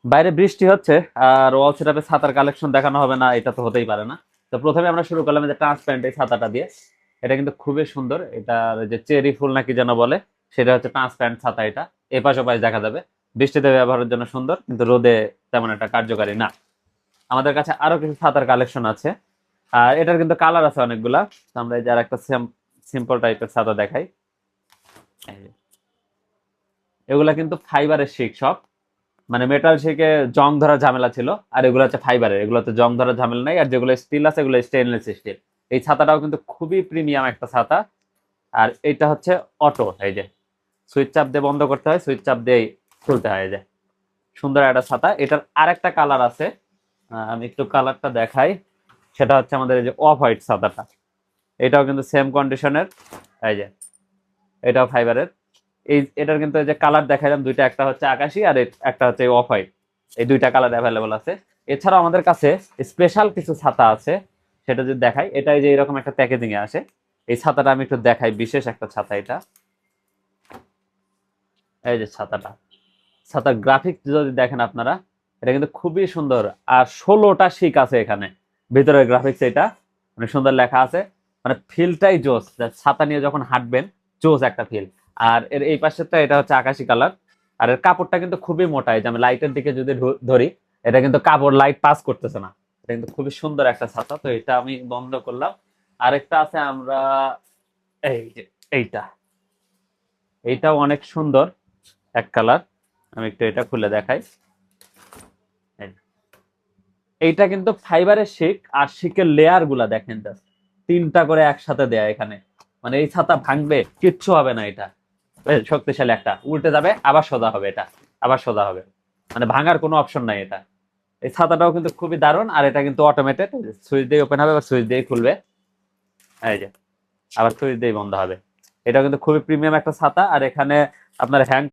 বাইরে বৃষ্টি হচ্ছে আর ওয়াল সেটআপে ছাতার কালেকশন দেখানো হবে না, এটা তো হতেই পারে না। তো প্রথমে আমরা শুরু করলাম এই যে ট্রান্সপারেন্ট এই ছাতাটা দিয়ে। এটা কিন্তু খুবই সুন্দর, এটা যে চেরি ফুল নাকি যেন বলে, সেটা হচ্ছে ট্রান্সপারেন্ট ছাতা। এটা এপাশ ওপাশ দেখা যাবে, বৃষ্টিতে ব্যবহারের জন্য সুন্দর, কিন্তু রোদে তেমন একটা কার্যকারী না। আমাদের কাছে আরো কিছু ছাতার কালেকশন আছে, আর এটার কিন্তু কালার আছে অনেকগুলা। তো আমরা এই যে আর একটা সিম্পল টাইপের ছাতা দেখাই। এই যে, এগুলা কিন্তু ফাইবারের শিক সব, মানে মেটাল শেকে জং ধরার ঝামেলা ছিল, আর এগুলো হচ্ছে ফাইবারের, এগুলোতে জং ধরার ঝামেলা নাই। আর যেগুলো স্টিল আছে এগুলো স্টেনলেস স্টিল। এই ছাতাটাও কিন্তু খুবই প্রিমিয়াম একটা ছাতা। আর এটা হচ্ছে অটো, এই যে সুইচ চাপ দিয়ে বন্ধ করতে হয়, সুইচ চাপ দিয়ে খুলতে হয়। এই যে সুন্দর একটা ছাতা। এটার আরেকটা কালার আছে, আমি একটু কালারটা দেখাই। সেটা হচ্ছে আমাদের এই যে অফ হোয়াইট ছাতাটা, এটাও কিন্তু সেম কন্ডিশনের। এই যে এটাও ফাইবারের। এটার কিন্তু এই যে কালার দেখাইলাম দুইটা, একটা হচ্ছে আকাশি আর একটা হচ্ছে অফ হোয়াইট। এই দুইটা কালার অ্যাভেলেবল আছে। এছাড়াও আমাদের কাছে স্পেশাল কিছু ছাতা আছে, সেটা যদি দেখাই। এটা এই যে এরকম একটা প্যাকেজিং এ আসে। এই ছাতাটা আমি একটু দেখাই, বিশেষ একটা ছাতা এটা। এই যে ছাতাটা, ছাতার গ্রাফিক্স যদি দেখেন আপনারা, এটা কিন্তু খুবই সুন্দর। আর 16টা শিক আছে এখানে, ভিতরের গ্রাফিক্স এটা অনেক সুন্দর লেখা আছে। মানে ফিলটাই জোস, ছাতা নিয়ে যখন হাঁটবেন জোস একটা ফিল। আর এর এই পাশেরটা এটা হচ্ছে আকাশি কালার। আর এর কাপড়টা কিন্তু খুবই মোটা, এই যে আমি লাইটের দিকে যদি ধরি, এটা কিন্তু কাপড় লাইট পাস করতেছে না। এটা কিন্তু খুবই সুন্দর একটা ছাতা। তো এটা আমি বন্ধ করলাম। আরেকটা আছে আমরা, এই যে এইটা, এইটাও অনেক সুন্দর এক কালার। আমি একটু এটা খুলে দেখাই। এই, এইটা কিন্তু ফাইবারের শিক, আর শিকের লেয়ার গুলা দেখেন জাস্ট, তিনটা করে একসাথে দেয়া এখানে। মানে এই ছাতা ভাঙবে কিচ্ছু হবে না। এটা বেশ শক্তিশালী, একটা উল্টে যাবে আবার সোজা হবে, এটা আবার সোজা হবে, মানে ভাঙার কোনো অপশন নাই এটা। এই ছাতাটাও কিন্তু খুবই দারুণ। আর এটা কিন্তু অটোমেটেড, সুইচ দিয়ে ওপেন হবে বা সুইচ দিয়ে খুলবে। এই যে আবার সুইচ দিয়ে বন্ধ হবে। এটা কিন্তু খুবই প্রিমিয়াম একটা ছাতা। আর এখানে আপনার হ্যান্ড